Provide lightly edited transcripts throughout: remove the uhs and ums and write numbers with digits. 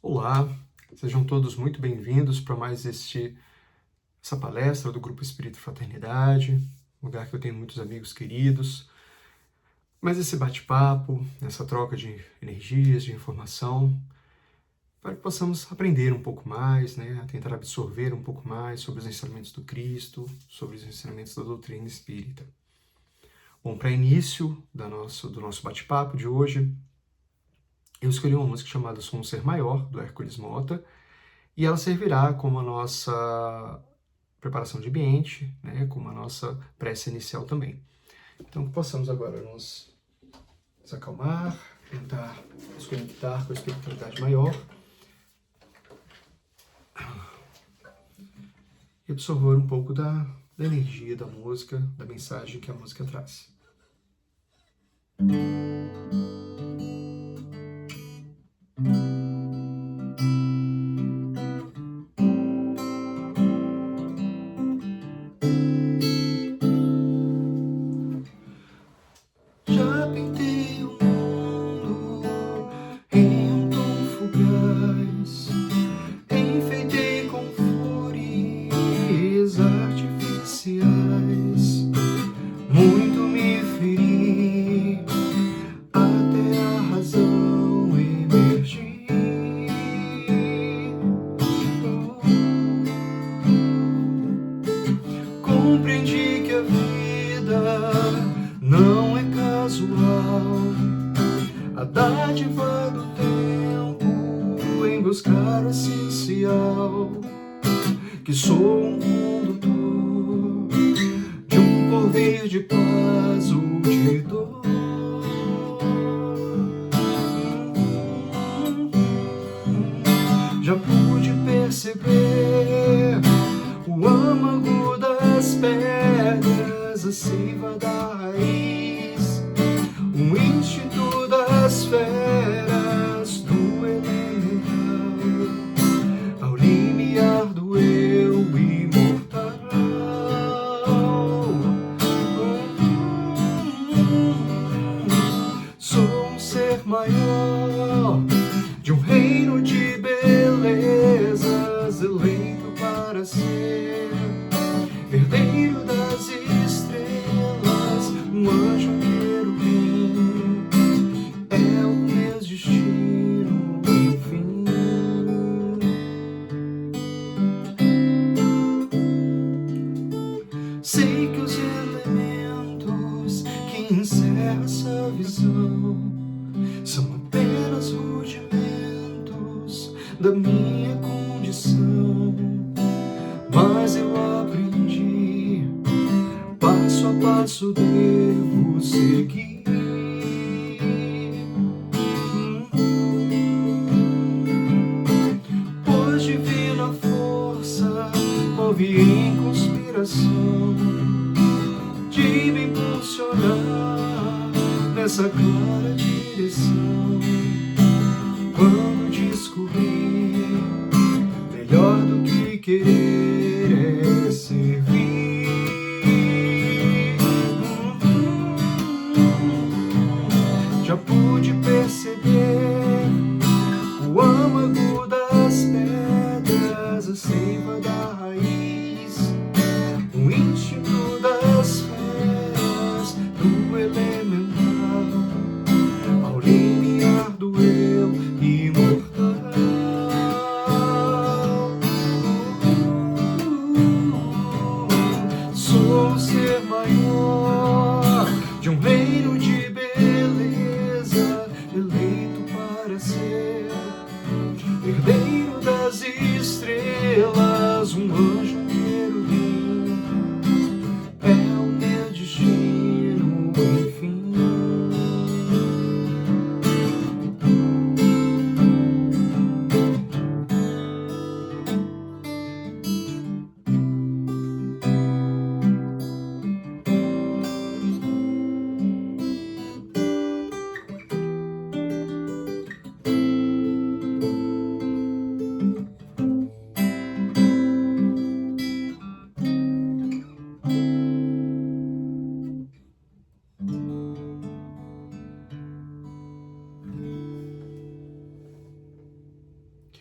Olá, sejam todos muito bem-vindos para mais essa palestra do Grupo Espírito Fraternidade, lugar que eu tenho muitos amigos queridos. Mas esse bate-papo, essa troca de energias, de informação, para que possamos aprender um pouco mais, tentar absorver um pouco mais sobre os ensinamentos do Cristo, sobre os ensinamentos da doutrina espírita. Bom, para início do nosso bate-papo de hoje, eu escolhi uma música chamada Sou um Ser Maior, do Hércules Mota, e ela servirá como a nossa preparação de ambiente, como a nossa prece inicial também. Então, que possamos agora nos acalmar, tentar nos conectar com a espiritualidade maior e absorver um pouco da energia da música, da mensagem que a música traz. Já pintei o mundo em um tom fugaz, enfeitei com flores artificiais, muito me feri até a razão emergir. Compreendi que a vida não é casual, a dádiva do tempo em buscar o essencial, que sou um condutor de um porvir de paz ou de dor. Já pude perceber o âmago das pedras, a seiva da raiz, o instinto das feras, do elemental, ao limiar do eu imortal. Sou um ser maior, de um reino de belezas, eleito para ser herdeiro das estrelas, um anjo, um querubim, é o meu destino, enfim. Sei que os elementos que encerram essa visão são apenas rudimentos da minha condição, mas eu aprendi, passo a passo devo seguir. Pois divina força move em conspiração de me impulsionar nessa clara direção. Quando descobri, melhor do que querer é servir. Já pude perceber o âmago das pedras, a seiva da raiz, o instinto das feras, do elemental,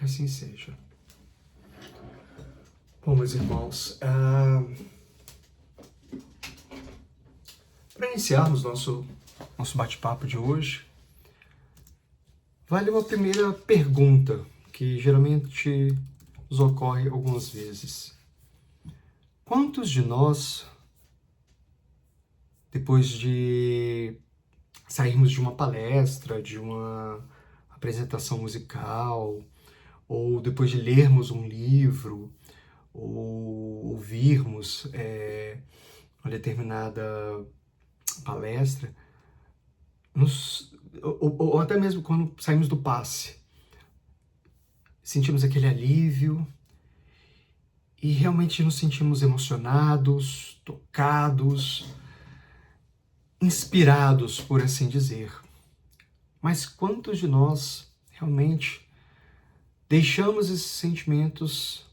Que assim seja. Bom, meus irmãos, para iniciarmos nosso bate-papo de hoje, vale uma primeira pergunta que geralmente nos ocorre algumas vezes. Quantos de nós, depois de sairmos de uma palestra, de uma apresentação musical, ou depois de lermos um livro, ou ouvirmos uma determinada palestra, ou até mesmo quando saímos do passe, sentimos aquele alívio e realmente nos sentimos emocionados, tocados, inspirados, por assim dizer. Mas quantos de nós realmente deixamos esses sentimentos,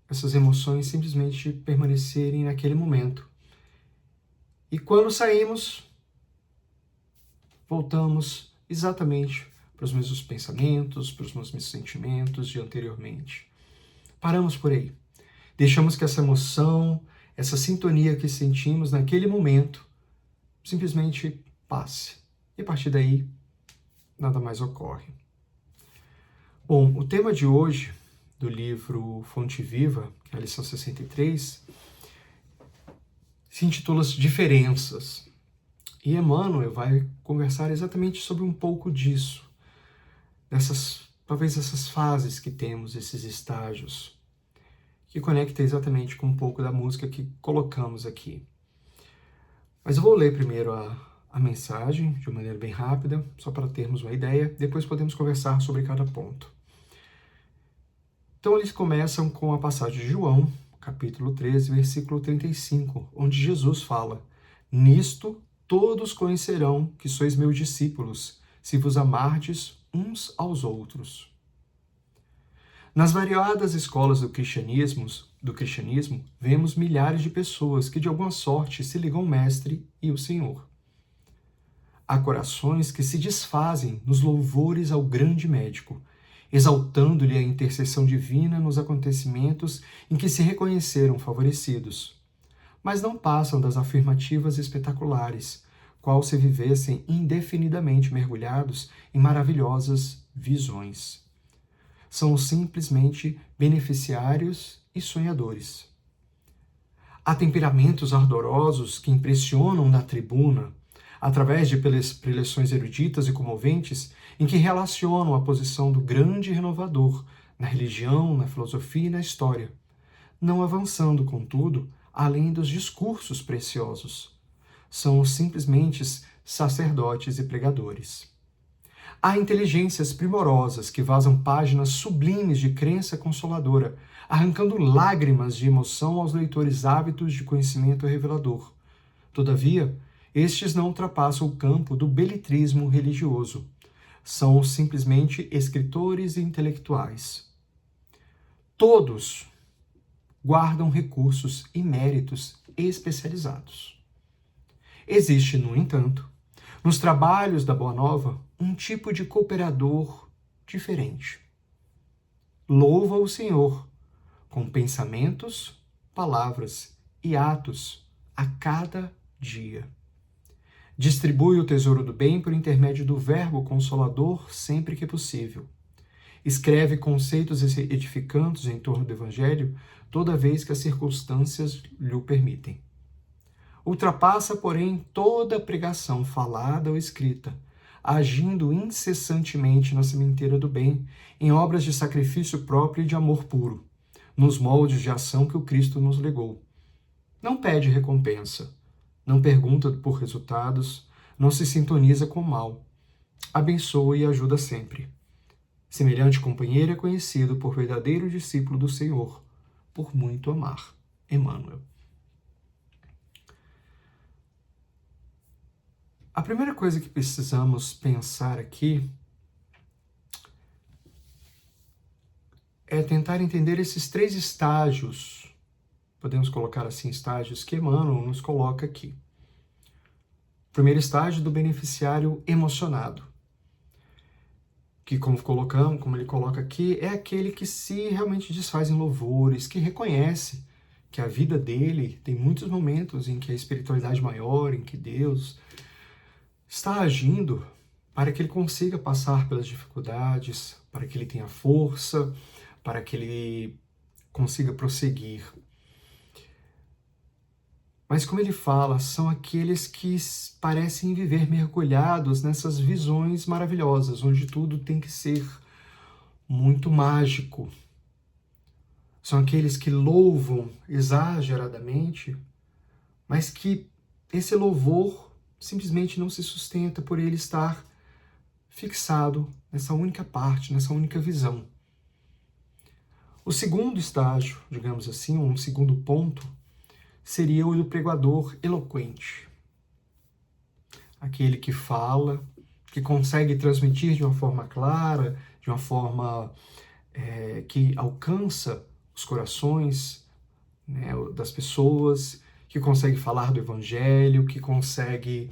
essas emoções simplesmente permanecerem naquele momento? E quando saímos, voltamos exatamente para os mesmos pensamentos, para os mesmos sentimentos de anteriormente. Paramos por aí. Deixamos que essa emoção, essa sintonia que sentimos naquele momento, simplesmente passe. E a partir daí, nada mais ocorre. Bom, o tema de hoje, do livro Fonte Viva, que é a lição 63, se intitula Diferenças. E Emmanuel vai conversar exatamente sobre um pouco disso, talvez essas fases que temos, esses estágios, que conecta exatamente com um pouco da música que colocamos aqui. Mas eu vou ler primeiro a mensagem, de uma maneira bem rápida, só para termos uma ideia, depois podemos conversar sobre cada ponto. Então eles começam com a passagem de João, capítulo 13, versículo 35, onde Jesus fala: "Nisto todos conhecerão que sois meus discípulos, se vos amardes uns aos outros." Nas variadas escolas do cristianismo, vemos milhares de pessoas que de alguma sorte se ligam ao Mestre e ao Senhor. Há corações que se desfazem nos louvores ao grande médico, exaltando-lhe a intercessão divina nos acontecimentos em que se reconheceram favorecidos, mas não passam das afirmativas espetaculares, qual se vivessem indefinidamente mergulhados em maravilhosas visões. São simplesmente beneficiários e sonhadores. Há temperamentos ardorosos que impressionam na tribuna, através de preleções eruditas e comoventes, em que relacionam a posição do grande renovador na religião, na filosofia e na história, não avançando, contudo, além dos discursos preciosos. São simplesmente sacerdotes e pregadores. Há inteligências primorosas que vazam páginas sublimes de crença consoladora, arrancando lágrimas de emoção aos leitores ávidos de conhecimento revelador. Todavia, estes não ultrapassam o campo do beletrismo religioso. São simplesmente escritores e intelectuais. Todos guardam recursos e méritos especializados. Existe, no entanto, nos trabalhos da Boa Nova, um tipo de cooperador diferente. Louva o Senhor com pensamentos, palavras e atos a cada dia. Distribui o tesouro do bem por intermédio do Verbo Consolador sempre que possível. Escreve conceitos edificantes em torno do Evangelho toda vez que as circunstâncias lhe permitem. Ultrapassa, porém, toda pregação falada ou escrita, agindo incessantemente na sementeira do bem, em obras de sacrifício próprio e de amor puro, nos moldes de ação que o Cristo nos legou. Não pede recompensa, não pergunta por resultados, não se sintoniza com o mal. Abençoa e ajuda sempre. Semelhante companheiro é conhecido por verdadeiro discípulo do Senhor, por muito amar. Emmanuel. A primeira coisa que precisamos pensar aqui é tentar entender esses 3 estágios, podemos colocar assim, estágios que Emmanuel nos coloca aqui. O primeiro estágio do beneficiário emocionado. que como ele coloca aqui, é aquele que se realmente desfaz em louvores, que reconhece que a vida dele tem muitos momentos em que a espiritualidade maior, em que Deus está agindo para que ele consiga passar pelas dificuldades, para que ele tenha força, para que ele consiga prosseguir. Mas como ele fala, são aqueles que parecem viver mergulhados nessas visões maravilhosas, onde tudo tem que ser muito mágico. São aqueles que louvam exageradamente, mas que esse louvor simplesmente não se sustenta por ele estar fixado nessa única parte, nessa única visão. O segundo estágio, digamos assim, um segundo ponto, seria o do pregador eloquente. Aquele que fala, que consegue transmitir de uma forma clara, de uma forma que alcança os corações, né, das pessoas, que consegue falar do Evangelho, que consegue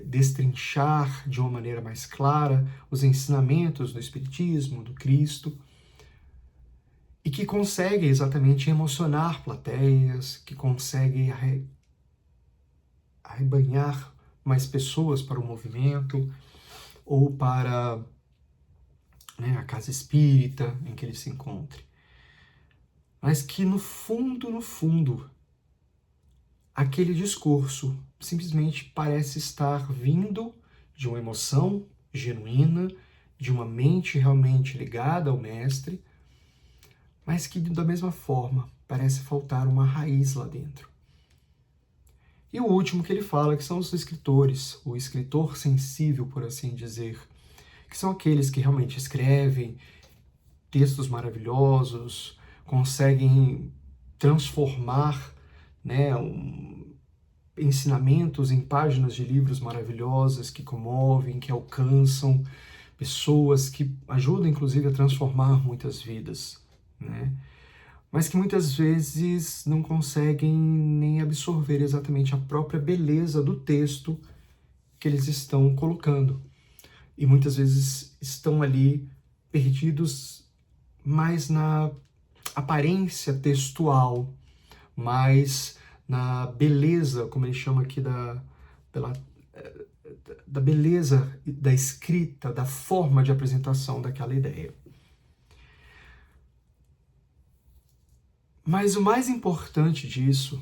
destrinchar de uma maneira mais clara os ensinamentos do Espiritismo, do Cristo, e que consegue exatamente emocionar plateias, que consegue arrebanhar mais pessoas para o movimento ou para a casa espírita em que ele se encontre. Mas que no fundo, aquele discurso simplesmente parece estar vindo de uma emoção genuína, de uma mente realmente ligada ao mestre, mas que da mesma forma parece faltar uma raiz lá dentro. E o último que ele fala, que são os escritores, o escritor sensível, por assim dizer, que são aqueles que realmente escrevem textos maravilhosos, conseguem transformar ensinamentos em páginas de livros maravilhosas que comovem, que alcançam pessoas, que ajudam inclusive a transformar muitas vidas, mas que muitas vezes não conseguem nem absorver exatamente a própria beleza do texto que eles estão colocando. E muitas vezes estão ali perdidos mais na aparência textual, mais na beleza, como ele chama aqui, da beleza da escrita, da forma de apresentação daquela ideia. Mas o mais importante disso,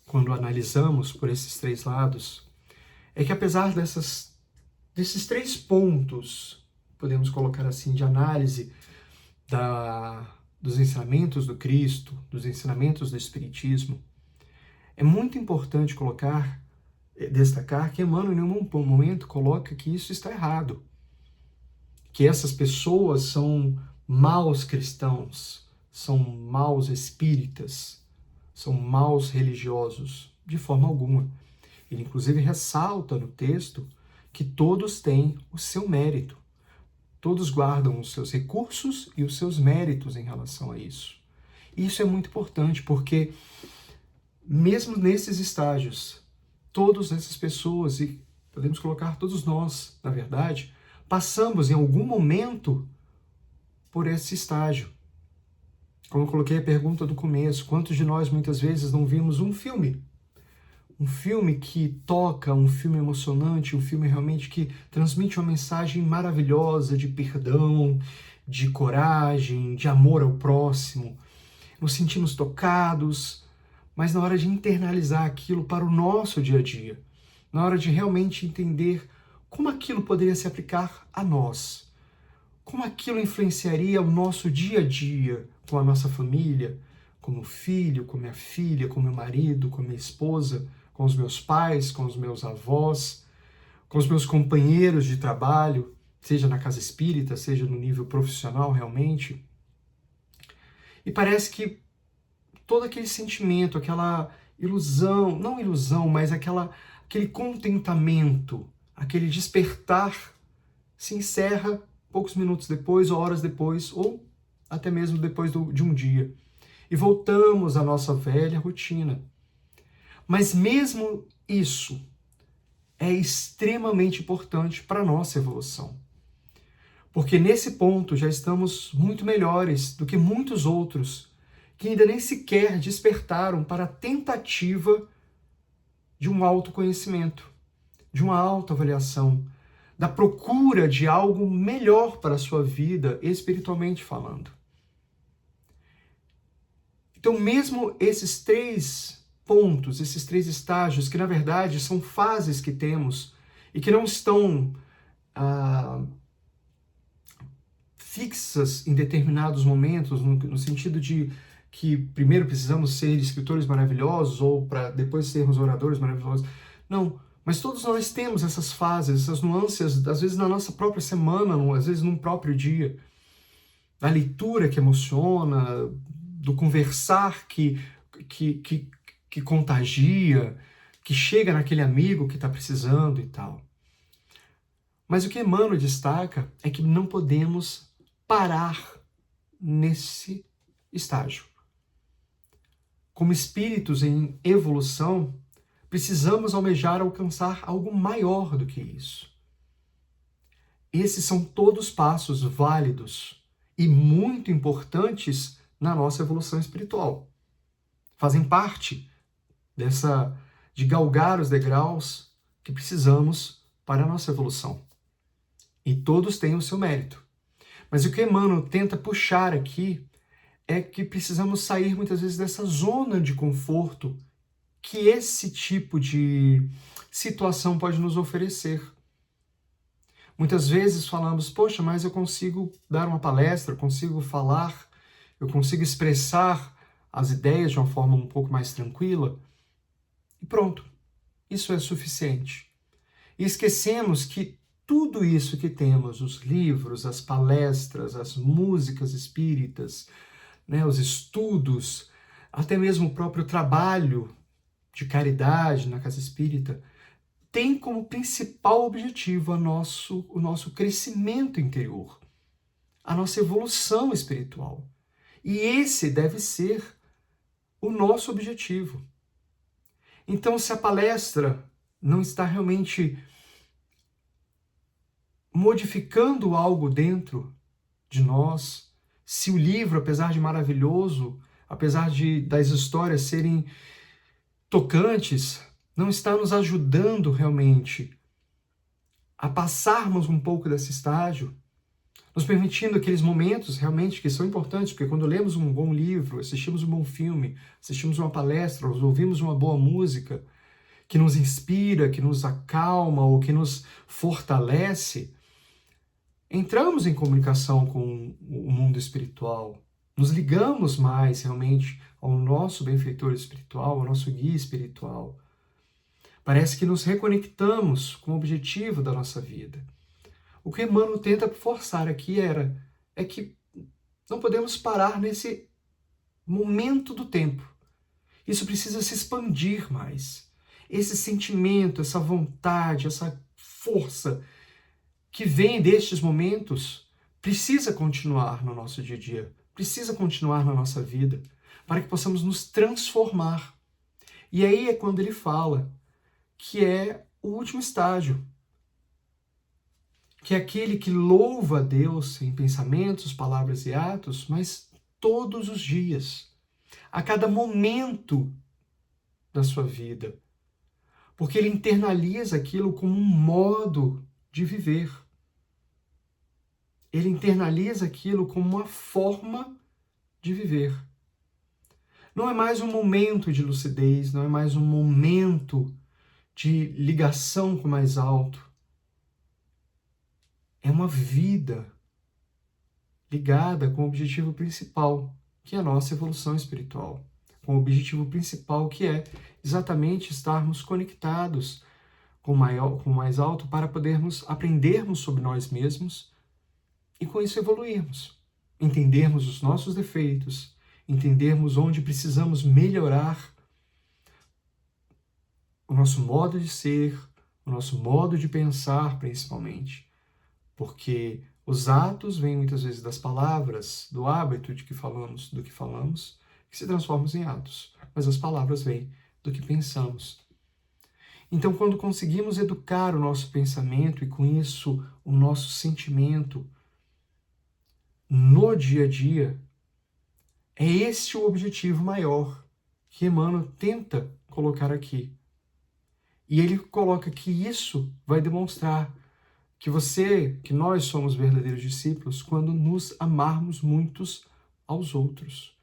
quando analisamos por esses três lados, é que apesar desses três pontos, podemos colocar assim, de análise dos ensinamentos do Cristo, dos ensinamentos do Espiritismo, é muito importante destacar que Emmanuel em nenhum momento coloca que isso está errado, que essas pessoas são maus cristãos, são maus espíritas, são maus religiosos, de forma alguma. Ele inclusive ressalta no texto que todos têm o seu mérito, todos guardam os seus recursos e os seus méritos em relação a isso. E isso é muito importante, porque mesmo nesses estágios, todas essas pessoas, e podemos colocar todos nós, na verdade, passamos em algum momento por esse estágio. Como eu coloquei a pergunta do começo, quantos de nós muitas vezes não vimos um filme? Um filme que toca, um filme emocionante, um filme realmente que transmite uma mensagem maravilhosa de perdão, de coragem, de amor ao próximo. Nos sentimos tocados, mas na hora de internalizar aquilo para o nosso dia a dia, na hora de realmente entender como aquilo poderia se aplicar a nós, como aquilo influenciaria o nosso dia a dia com a nossa família, com meu filho, com minha filha, com meu marido, com minha esposa, com os meus pais, com os meus avós, com os meus companheiros de trabalho, seja na casa espírita, seja no nível profissional realmente. E parece que todo aquele sentimento, aquela ilusão, não ilusão, mas aquele contentamento, aquele despertar se encerra poucos minutos depois, ou horas depois, ou até mesmo depois de um dia. E voltamos à nossa velha rotina. Mas mesmo isso, é extremamente importante para a nossa evolução. Porque nesse ponto já estamos muito melhores do que muitos outros que ainda nem sequer despertaram para a tentativa de um autoconhecimento, de uma autoavaliação, da procura de algo melhor para a sua vida, espiritualmente falando. Então, mesmo esses 3 pontos, esses 3 estágios, que na verdade são fases que temos e que não estão fixas em determinados momentos, no sentido de que primeiro precisamos ser escritores maravilhosos ou para depois sermos oradores maravilhosos. Não, mas todos nós temos essas fases, essas nuances, às vezes na nossa própria semana, às vezes num próprio dia. Da leitura que emociona, do conversar que contagia, que chega naquele amigo que está precisando e tal. Mas o que Emmanuel destaca é que não podemos parar nesse estágio. Como espíritos em evolução, precisamos almejar alcançar algo maior do que isso. Esses são todos passos válidos e muito importantes na nossa evolução espiritual. Fazem parte de galgar os degraus que precisamos para a nossa evolução. E todos têm o seu mérito. Mas o que Emmanuel tenta puxar aqui é que precisamos sair muitas vezes dessa zona de conforto que esse tipo de situação pode nos oferecer. Muitas vezes falamos, poxa, mas eu consigo dar uma palestra, eu consigo falar, eu consigo expressar as ideias de uma forma um pouco mais tranquila. E pronto, isso é suficiente. E esquecemos que tudo isso que temos, os livros, as palestras, as músicas espíritas, os estudos, até mesmo o próprio trabalho de caridade na casa espírita, tem como principal objetivo o nosso crescimento interior, a nossa evolução espiritual. E esse deve ser o nosso objetivo. Então, se a palestra não está realmente modificando algo dentro de nós, se o livro, apesar de maravilhoso, apesar das histórias serem tocantes, não está nos ajudando realmente a passarmos um pouco desse estágio, nos permitindo aqueles momentos realmente que são importantes, porque quando lemos um bom livro, assistimos um bom filme, assistimos uma palestra, ouvimos uma boa música, que nos inspira, que nos acalma ou que nos fortalece, entramos em comunicação com o mundo espiritual, nos ligamos mais realmente ao nosso benfeitor espiritual, ao nosso guia espiritual. Parece que nos reconectamos com o objetivo da nossa vida. O que Emmanuel tenta forçar aqui é que não podemos parar nesse momento do tempo. Isso precisa se expandir mais. Esse sentimento, essa vontade, essa força que vem destes momentos precisa continuar no nosso dia a dia, precisa continuar na nossa vida, para que possamos nos transformar. E aí é quando ele fala que é o último estágio, que é aquele que louva a Deus em pensamentos, palavras e atos, mas todos os dias, a cada momento da sua vida, porque ele internaliza aquilo como um modo de viver. Ele internaliza aquilo como uma forma de viver. Não é mais um momento de lucidez, não é mais um momento de ligação com o mais alto. É uma vida ligada com o objetivo principal, que é a nossa evolução espiritual. Com o objetivo principal, que é exatamente estarmos conectados com o mais alto para podermos aprendermos sobre nós mesmos e com isso evoluirmos. Entendermos os nossos defeitos, entendermos onde precisamos melhorar o nosso modo de ser, o nosso modo de pensar, principalmente. Porque os atos vêm muitas vezes das palavras, do hábito do que falamos, que se transformam em atos. Mas as palavras vêm do que pensamos. Então, quando conseguimos educar o nosso pensamento e, com isso, o nosso sentimento no dia a dia, é esse o objetivo maior que Emmanuel tenta colocar aqui. E ele coloca que isso vai demonstrar que nós somos verdadeiros discípulos quando nos amarmos muitos aos outros.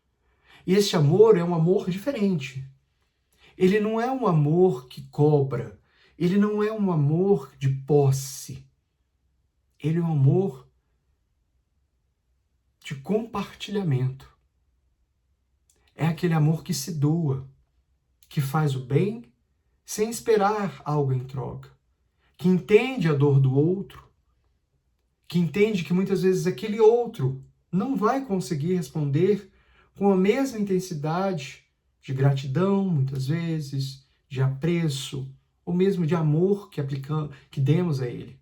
E esse amor é um amor diferente. Ele não é um amor que cobra, ele não é um amor de posse. Ele é um amor de compartilhamento. É aquele amor que se doa, que faz o bem sem esperar algo em troca, que entende a dor do outro, que entende que muitas vezes aquele outro não vai conseguir responder com a mesma intensidade de gratidão, muitas vezes, de apreço, ou mesmo de amor que demos a ele.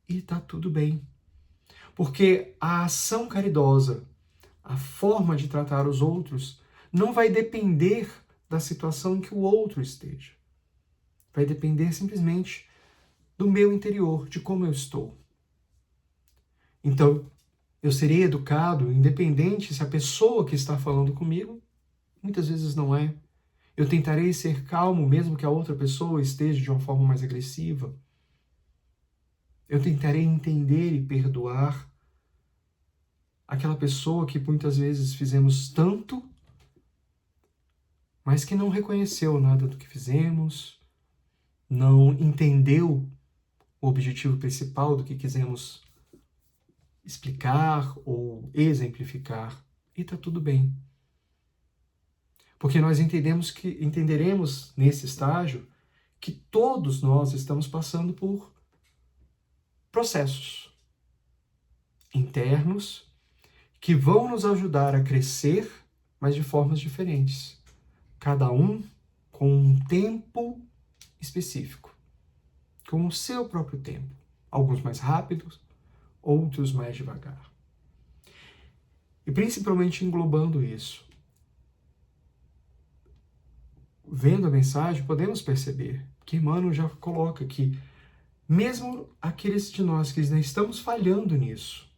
E está tudo bem. Porque a ação caridosa, a forma de tratar os outros, não vai depender da situação em que o outro esteja. Vai depender simplesmente do meu interior, de como eu estou. Então, eu serei educado, independente se a pessoa que está falando comigo, muitas vezes não é. Eu tentarei ser calmo, mesmo que a outra pessoa esteja de uma forma mais agressiva. Eu tentarei entender e perdoar aquela pessoa que muitas vezes fizemos tanto, mas que não reconheceu nada do que fizemos, não entendeu o objetivo principal do que quisemos explicar ou exemplificar. E está tudo bem. Porque nós entenderemos nesse estágio que todos nós estamos passando por processos internos que vão nos ajudar a crescer, mas de formas diferentes. Cada um com um tempo específico, com o seu próprio tempo. Alguns mais rápidos, outros mais devagar. E principalmente englobando isso, vendo a mensagem, podemos perceber que Emmanuel já coloca que mesmo aqueles de nós que ainda estamos falhando nisso,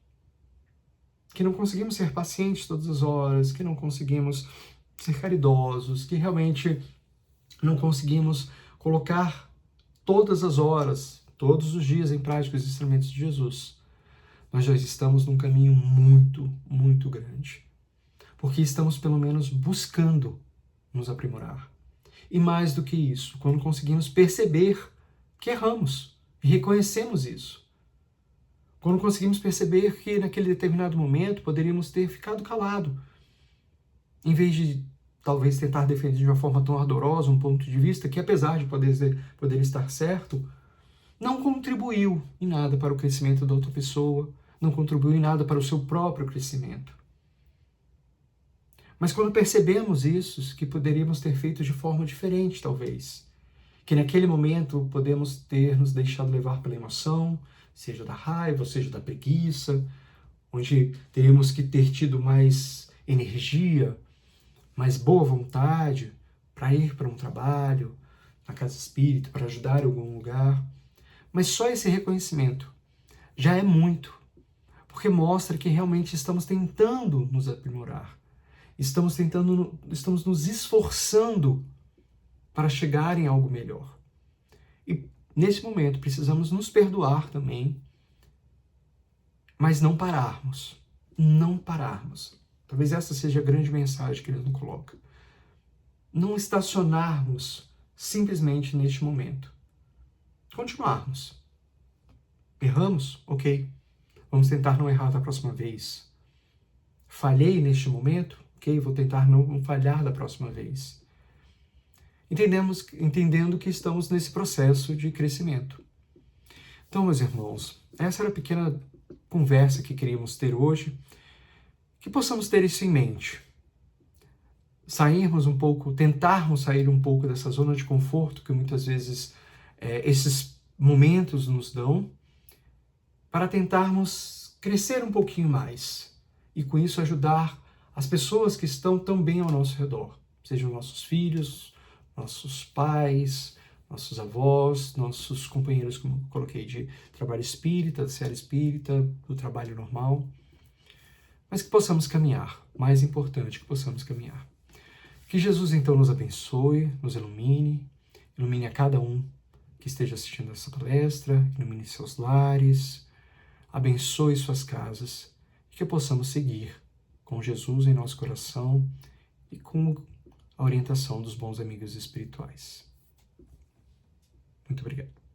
que não conseguimos ser pacientes todas as horas, que não conseguimos ser caridosos, que realmente não conseguimos colocar todas as horas, todos os dias em prática os ensinamentos de Jesus, nós já estamos num caminho muito, muito grande. Porque estamos pelo menos buscando nos aprimorar. E mais do que isso, quando conseguimos perceber que erramos e reconhecemos isso. Quando conseguimos perceber que naquele determinado momento poderíamos ter ficado calado, em vez de talvez tentar defender de uma forma tão ardorosa um ponto de vista que, apesar de poder estar certo, não contribuiu em nada para o crescimento da outra pessoa, não contribuiu em nada para o seu próprio crescimento. Mas quando percebemos isso, que poderíamos ter feito de forma diferente, talvez, que naquele momento podemos ter nos deixado levar pela emoção, seja da raiva, seja da preguiça, onde teríamos que ter tido mais energia, mais boa vontade para ir para um trabalho, na casa espírita, para ajudar em algum lugar. Mas só esse reconhecimento já é muito, porque mostra que realmente estamos tentando nos aprimorar. Estamos nos esforçando para chegar em algo melhor. E nesse momento precisamos nos perdoar também, mas não pararmos. Não pararmos. Talvez essa seja a grande mensagem que ele nos coloca. Não estacionarmos simplesmente neste momento. Continuarmos. Erramos? Ok. Vamos tentar não errar da próxima vez. Falhei neste momento? Ok, vou tentar não falhar da próxima vez. Entendendo que estamos nesse processo de crescimento. Então, meus irmãos, essa era a pequena conversa que queríamos ter hoje. Que possamos ter isso em mente. Tentarmos sair um pouco dessa zona de conforto que muitas vezes esses momentos nos dão, para tentarmos crescer um pouquinho mais e com isso ajudar as pessoas que estão também ao nosso redor, sejam nossos filhos, nossos pais, nossos avós, nossos companheiros, como eu coloquei, de trabalho espírita, da seara espírita, do trabalho normal, mas que possamos caminhar, mais importante, que possamos caminhar. Que Jesus então nos abençoe, nos ilumine a cada um que esteja assistindo essa palestra, ilumine seus lares, abençoe suas casas, e que possamos seguir com Jesus em nosso coração e com a orientação dos bons amigos espirituais. Muito obrigado.